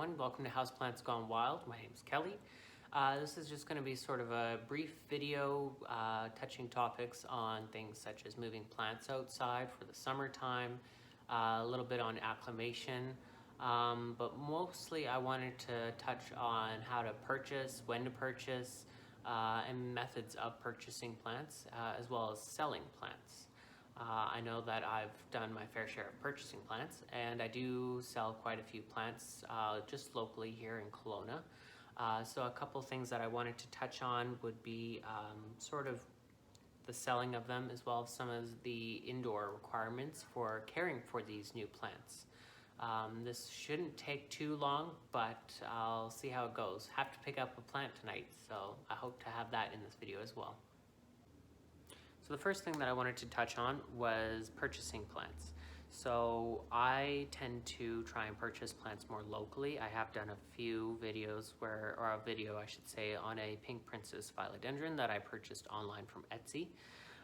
everyone, welcome to Houseplants Gone Wild. My name is Kelly. This is just going to be sort of a brief video touching topics on things such as moving plants outside for the summertime, a little bit on acclimation, but mostly I wanted to touch on how to purchase, when to purchase, and methods of purchasing plants, as well as selling plants. I know that I've done my fair share of purchasing plants, and I do sell quite a few plants just locally here in Kelowna. So a couple things that I wanted to touch on would be sort of the selling of them, as well as some of the indoor requirements for caring for these new plants. This shouldn't take too long, but I'll see how it goes. Have to pick up a plant tonight, so I hope to have that in this video as well. So the first thing that I wanted to touch on was purchasing plants. So I tend to try and purchase plants more locally. I have done a few videos or a video I should say, on a pink princess philodendron that I purchased online from Etsy.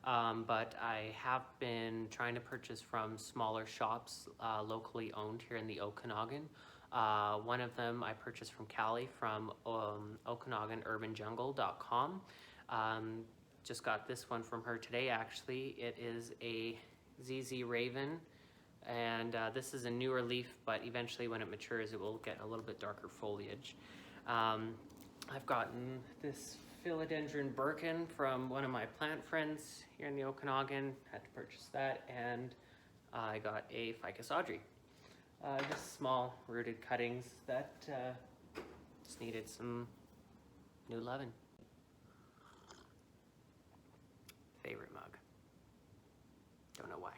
But I have been trying to purchase from smaller shops locally owned here in the Okanagan. One of them I purchased from Callie from OkanaganUrbanJungle.com. Just got this one from her today actually. It is a ZZ Raven, and this is a newer leaf, but eventually when it matures it will get a little bit darker foliage. I've gotten this philodendron Birkin from one of my plant friends here in the Okanagan. Had to purchase that, and I got a Ficus Audrey. Just small rooted cuttings that just needed some new loving. Favorite mug. Don't know why.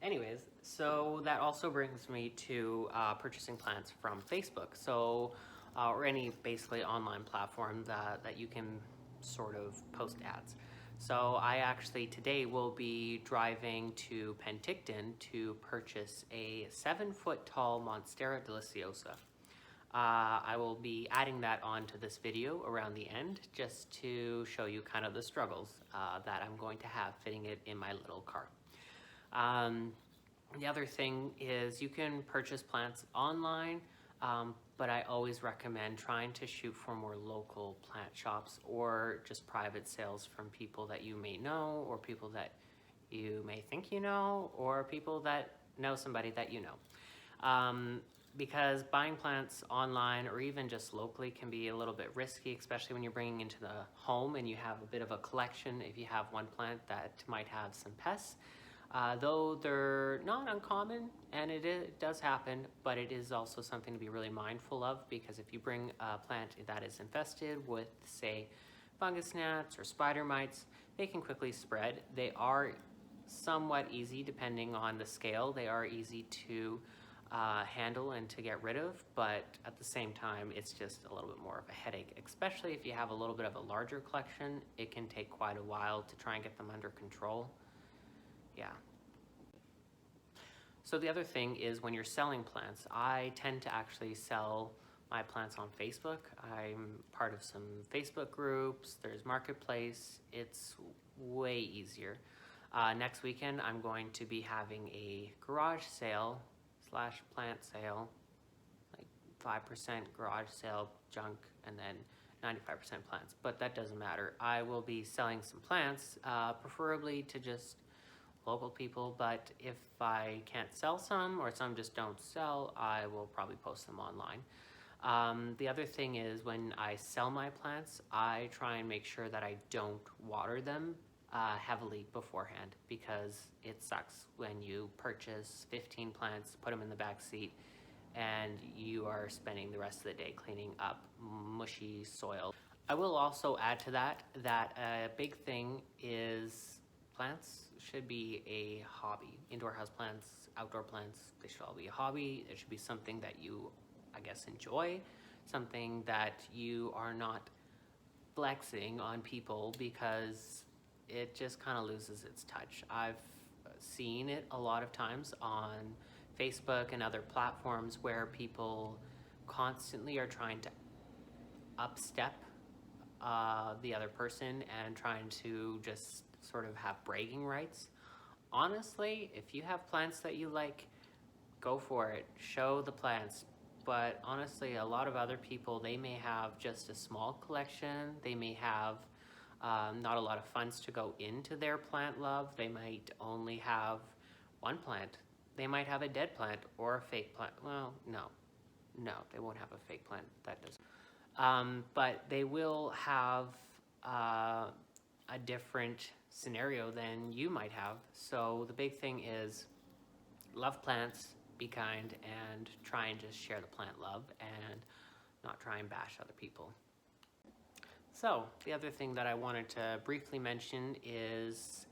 Anyways, so that also brings me to purchasing plants from Facebook. So, or any basically online platform that you can sort of post ads. So I actually today will be driving to Penticton to purchase a 7-foot tall Monstera Deliciosa. I will be adding that onto this video around the end just to show you kind of the struggles that I'm going to have fitting it in my little car. The other thing is you can purchase plants online, but I always recommend trying to shoot for more local plant shops or just private sales from people that you may know, or people that you may think you know, or people that know somebody that you know. Because buying plants online or even just locally can be a little bit risky, especially when you're bringing into the home and you have a bit of a collection. If you have one plant that might have some pests, though they're not uncommon, and it does happen, but it is also something to be really mindful of, because if you bring a plant that is infested with, say, fungus gnats or spider mites, they can quickly spread. They are somewhat easy depending on the scale. They are easy to handle and to get rid of, but at the same time it's just a little bit more of a headache, especially if you have a little bit of a larger collection. It can take quite a while to try and get them under control. Yeah. So the other thing is, when you're selling plants, I tend to actually sell my plants on Facebook. I'm part of some Facebook groups. There's Marketplace. It's way easier. Next weekend I'm going to be having a garage sale / plant sale, like 5% garage sale junk and then 95% plants, but that doesn't matter. I will be selling some plants, preferably to just local people, but if I can't sell some, or some just don't sell, I will probably post them online. The other thing is, when I sell my plants, I try and make sure that I don't water them heavily beforehand, because it sucks when you purchase 15 plants, put them in the back seat, and you are spending the rest of the day cleaning up mushy soil. I will also add to that a big thing is plants should be a hobby. Indoor house plants, outdoor plants, they should all be a hobby. It should be something that you, I guess, enjoy, something that you are not flexing on people, because it just kind of loses its touch. I've seen it a lot of times on Facebook and other platforms where people constantly are trying to upstep the other person and trying to just sort of have bragging rights. Honestly, if you have plants that you like, go for it. Show the plants, but honestly, a lot of other people, they may have just a small collection. They may have not a lot of funds to go into their plant love. They might only have one plant. They might have a dead plant or a fake plant. Well, no, they won't have a fake plant. That doesn't. But they will have a different scenario than you might have. So the big thing is love plants, be kind, and try and just share the plant love and not try and bash other people. So the other thing that I wanted to briefly mention is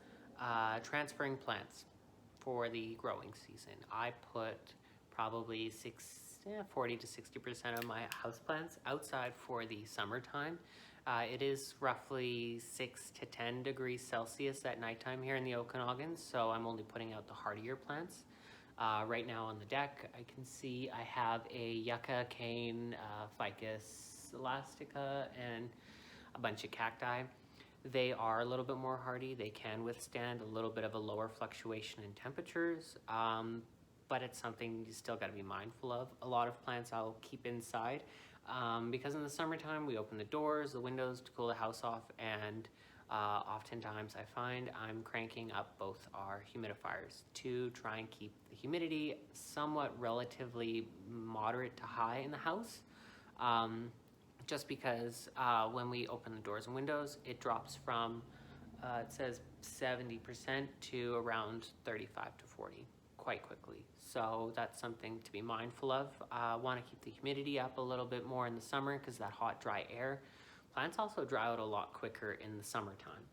transferring plants for the growing season. I put probably 40 to 60% of my houseplants outside for the summertime. It is roughly 6 to 10 degrees Celsius at nighttime here in the Okanagan, so I'm only putting out the hardier plants. Right now on the deck, I can see I have a yucca, cane, ficus elastica, and a bunch of cacti. They are a little bit more hardy. They can withstand a little bit of a lower fluctuation in temperatures, but it's something you still got to be mindful of. A lot of plants I'll keep inside because in the summertime we open the doors, the windows to cool the house off, and oftentimes I find I'm cranking up both our humidifiers to try and keep the humidity somewhat relatively moderate to high in the house. Just because when we open the doors and windows, it drops from, it says 70% to around 35 to 40 quite quickly. So that's something to be mindful of. Want to keep the humidity up a little bit more in the summer because that hot, dry air. Plants also dry out a lot quicker in the summertime.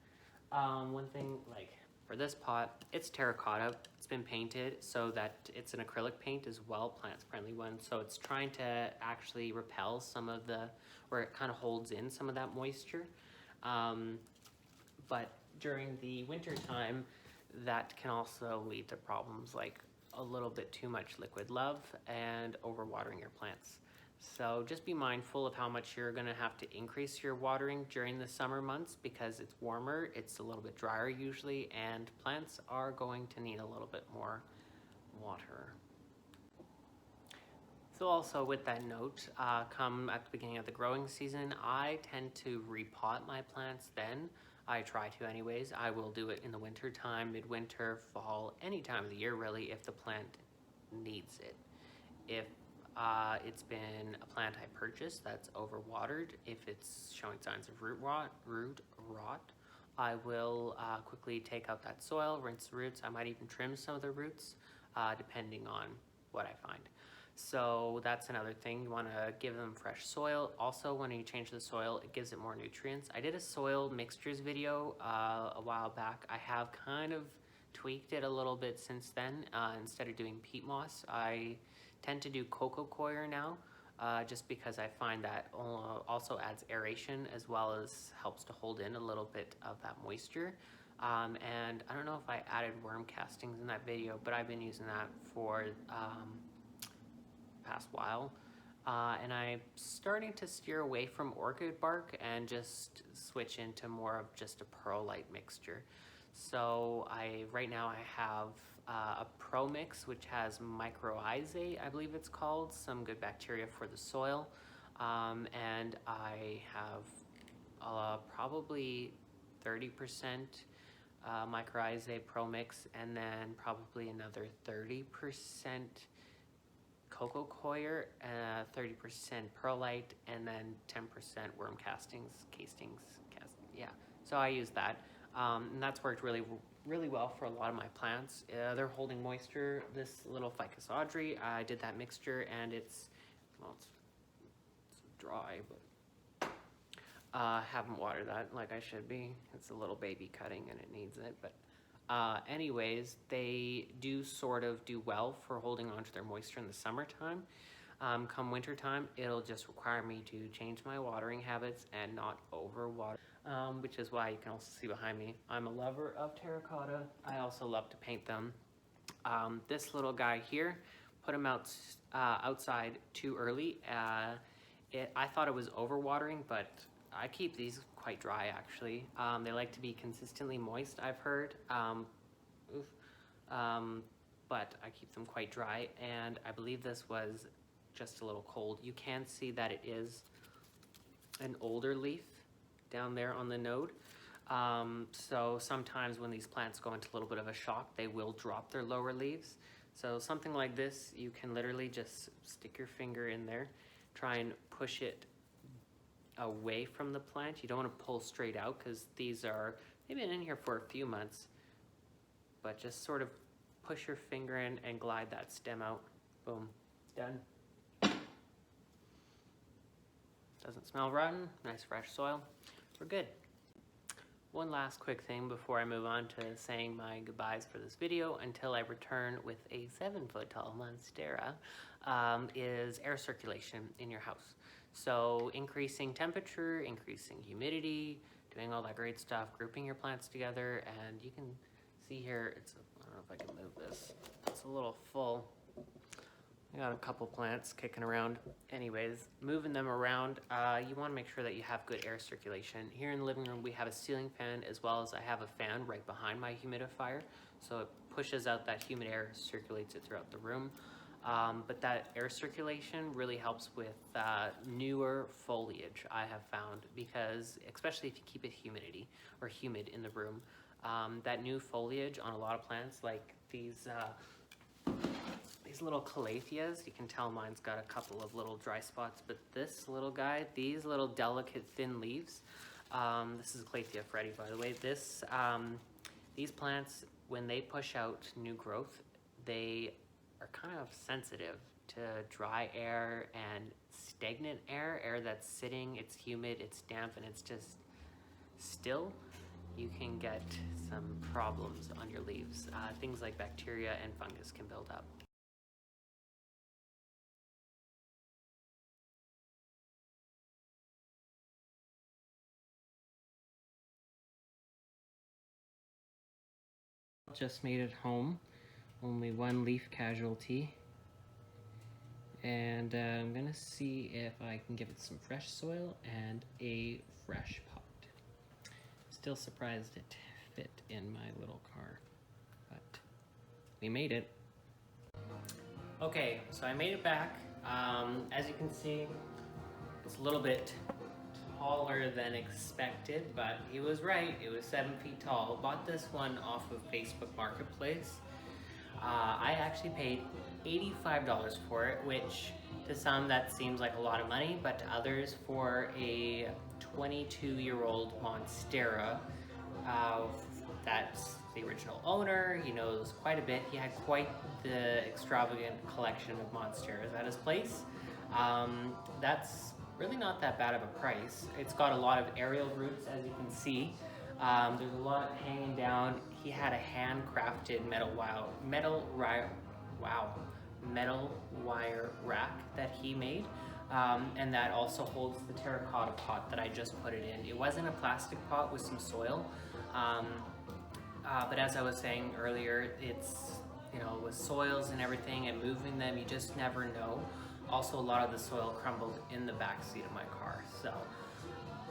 One thing, like for this pot, it's terracotta. It's been painted so that it's an acrylic paint as well, plant-friendly one. So it's trying to actually repel some of the, where it kind of holds in some of that moisture. But during the winter time, that can also lead to problems like a little bit too much liquid love and overwatering your plants. So just be mindful of how much you're going to have to increase your watering during the summer months because it's warmer, it's a little bit drier usually, and plants are going to need a little bit more water. So also with that note, come at the beginning of the growing season, I tend to repot my plants then. I try to anyways. I will do it in the winter time, midwinter, fall, any time of the year really if the plant needs it. If it's been a plant I purchased that's overwatered, if it's showing signs of root rot, I will quickly take out that soil, rinse the roots. I might even trim some of the roots depending on what I find. So that's another thing. You want to give them fresh soil. Also, when you change the soil, it gives it more nutrients. I did a soil mixtures video a while back. I have kind of tweaked it a little bit since then. Instead of doing peat moss, I tend to do coco coir now, just because I find that also adds aeration as well as helps to hold in a little bit of that moisture. And I don't know if I added worm castings in that video, but I've been using that for past while. And I'm starting to steer away from orchid bark and just switch into more of just a perlite mixture. So right now I have a Pro Mix, which has mycorrhizae, I believe it's called, some good bacteria for the soil. And I have probably 30% mycorrhizae Pro Mix, and then probably another 30% coco coir, 30% perlite, and then 10% worm castings. Yeah, so I use that. And that's worked really well for a lot of my plants. They're holding moisture. This little ficus Audrey, I did that mixture, and it's dry, but haven't watered that like I should be. It's a little baby cutting and it needs it, but anyways, they do sort of do well for holding on to their moisture in the summertime. Come winter time, it'll just require me to change my watering habits and not overwater, which is why you can also see behind me, I'm a lover of terracotta. I also love to paint them. This little guy here, put him outside too early. I thought it was overwatering, but I keep these quite dry actually. They like to be consistently moist, I've heard. But I keep them quite dry, and I believe this was just a little cold. You can see that it is an older leaf down there on the node. So sometimes when these plants go into a little bit of a shock, they will drop their lower leaves. So something like this, you can literally just stick your finger in there, try and push it away from the plant. You don't want to pull straight out because they've been in here for a few months, but just sort of push your finger in and glide that stem out. Boom, done. Doesn't smell rotten, nice fresh soil. We're good. One last quick thing before I move on to saying my goodbyes for this video until I return with a 7-foot tall Monstera, is air circulation in your house. So increasing temperature, increasing humidity, doing all that great stuff, grouping your plants together, and you can see here, I don't know if I can move this, it's a little full. I got a couple plants kicking around. Anyways, moving them around, you want to make sure that you have good air circulation. Here in the living room, we have a ceiling fan as well as I have a fan right behind my humidifier. So it pushes out that humid air, circulates it throughout the room. But that air circulation really helps with newer foliage, I have found, because especially if you keep it humid in the room, that new foliage on a lot of plants, like these little calatheas, you can tell mine's got a couple of little dry spots, but this little guy, these little delicate thin leaves, this is Calathea Freddy, by the way. These plants, when they push out new growth, they are kind of sensitive to dry air and stagnant air that's sitting, it's humid, it's damp, and it's just still. You can get some problems on your leaves. Things like bacteria and fungus can build up. Just made it home, only one leaf casualty, and I'm gonna see if I can give it some fresh soil and a fresh pot. Still surprised it fit in my little car, but we made it. Okay, so I made it back. As you can see, it's a little bit taller than expected, but he was right. It was 7 feet tall. Bought this one off of Facebook Marketplace. I actually paid $85 for it, which to some that seems like a lot of money, but to others, for a 22-year-old Monstera, that's the original owner. He knows quite a bit. He had quite the extravagant collection of Monsteras at his place. That's really not that bad of a price. It's got a lot of aerial roots, as you can see. There's a lot hanging down. He had a handcrafted metal wire rack that he made, and that also holds the terracotta pot that I just put it in. It wasn't a plastic pot with some soil, but as I was saying earlier, it's, with soils and everything and moving them, you just never know. Also, a lot of the soil crumbled in the back seat of my car. So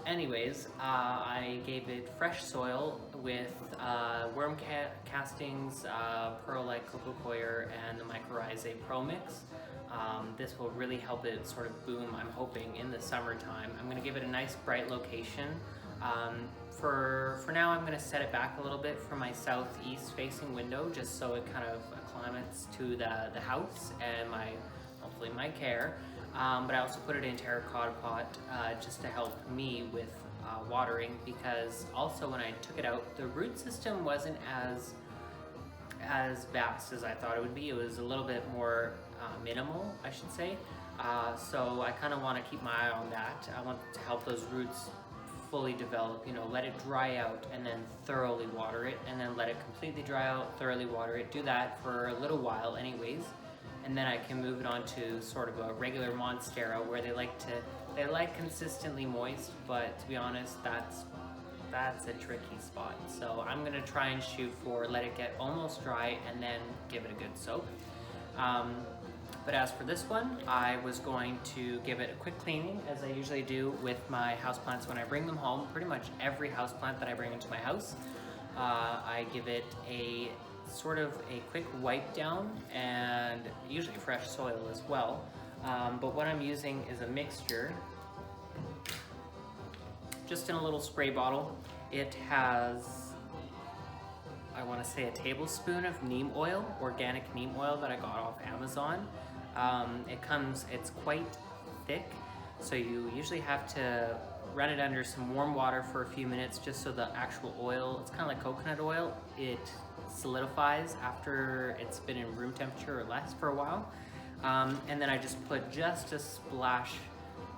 anyways, I gave it fresh soil with worm castings, Pearlite Coco Coir, and the Mycorrhizae Pro Mix. This will really help it sort of boom, I'm hoping, in the summertime. I'm going to give it a nice bright location. For now, I'm going to set it back a little bit from my southeast facing window, just so it kind of acclimates to the house and hopefully my care. But I also put it in terracotta pot just to help me with watering, because also when I took it out, the root system wasn't as vast as I thought it would be. It was a little bit more minimal, I should say. So I kind of want to keep my eye on that. I want to help those roots fully develop, let it dry out and then thoroughly water it, and then let it completely dry out, thoroughly water it. Do that for a little while anyways. And then I can move it on to sort of a regular Monstera where they like consistently moist, but to be honest, that's a tricky spot. So I'm gonna try and shoot for let it get almost dry and then give it a good soak. But as for this one, I was going to give it a quick cleaning, as I usually do with my houseplants when I bring them home. Pretty much every houseplant that I bring into my house, I give it a sort of a quick wipe down, and usually fresh soil as well. But what I'm using is a mixture, just in a little spray bottle. It has, I want to say, a tablespoon of neem oil, organic neem oil that I got off Amazon. It's quite thick, so you usually have to run it under some warm water for a few minutes just so the actual oil, it's kind of like coconut oil, it solidifies after it's been in room temperature or less for a while. And then I just put just a splash,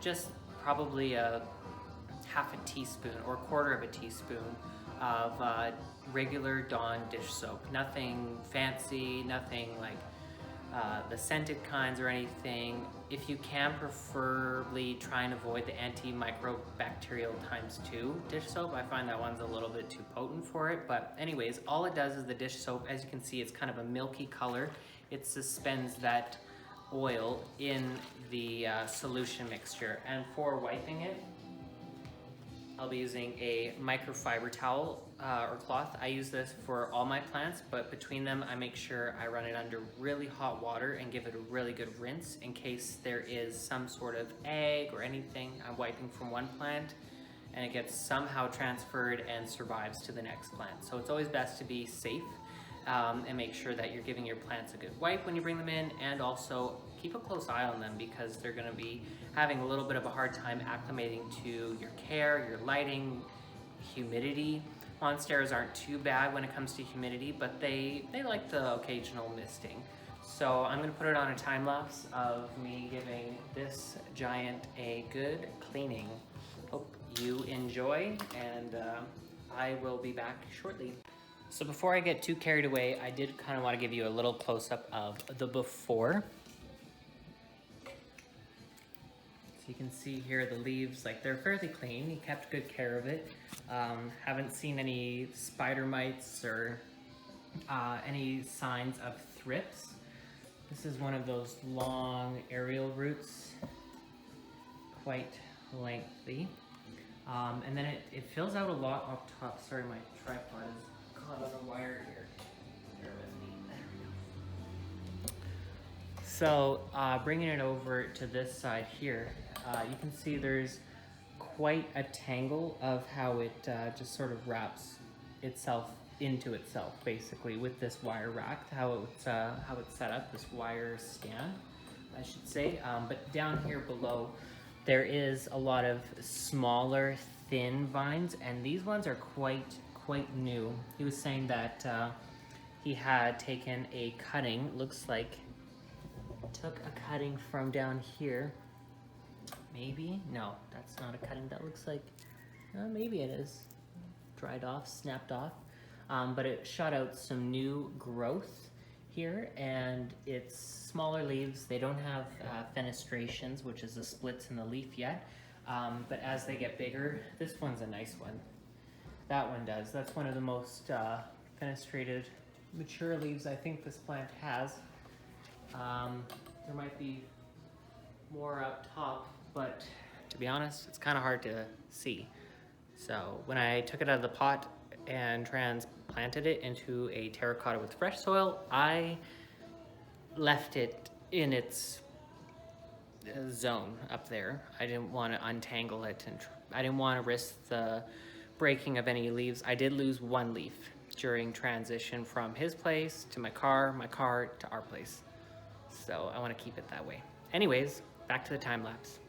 just probably a half a teaspoon or a quarter of a teaspoon of regular Dawn dish soap. Nothing fancy, nothing like the scented kinds or anything. If you can, preferably try and avoid the antimicrobacterial ×2 dish soap. I find that one's a little bit too potent for it. But anyways, all it does is the dish soap, as you can see, it's kind of a milky color. It suspends that oil in the solution mixture. And for wiping it, I'll be using a microfiber towel or cloth. I use this for all my plants, but between them I make sure I run it under really hot water and give it a really good rinse in case there is some sort of egg or anything I'm wiping from one plant and it gets somehow transferred and survives to the next plant. So it's always best to be safe and make sure that you're giving your plants a good wipe when you bring them in, and also keep a close eye on them because they're going to be having a little bit of a hard time acclimating to your care, your lighting, humidity. Monsteras aren't too bad when it comes to humidity, but they like the occasional misting. So I'm going to put it on a time lapse of me giving this giant a good cleaning. Hope you enjoy, and I will be back shortly. So before I get too carried away, I did kind of want to give you a little close-up of the before. So you can see here the leaves, like, they're fairly clean. He kept good care of it. Haven't seen any spider mites or any signs of thrips. This is one of those long aerial roots, quite lengthy. And then it fills out a lot up top. Sorry, my tripod is caught on a wire here. Bear with me. There we go. So bringing it over to this side here, you can see there's quite a tangle of how it just sort of wraps itself into itself, basically, with this wire rack, how it's set up, this wire stand, I should say. But down here below, there is a lot of smaller, thin vines, and these ones are quite new. He was saying that he had taken a cutting, looks like took a cutting from down here. Maybe? No, that's not a cutting. That looks like, maybe it is. Dried off, snapped off. But it shot out some new growth here, and it's smaller leaves. They don't have fenestrations, which is the splits in the leaf yet. But as they get bigger, this one's a nice one. That one does. That's one of the most fenestrated mature leaves I think this plant has. There might be more up top, but to be honest, it's kind of hard to see. So when I took it out of the pot and transplanted it into a terracotta with fresh soil, I left it in its zone up there. I didn't want to untangle it, and I didn't want to risk the breaking of any leaves. I did lose one leaf during transition from his place to my car to our place. So I want to keep it that way. Anyways, back to the time lapse.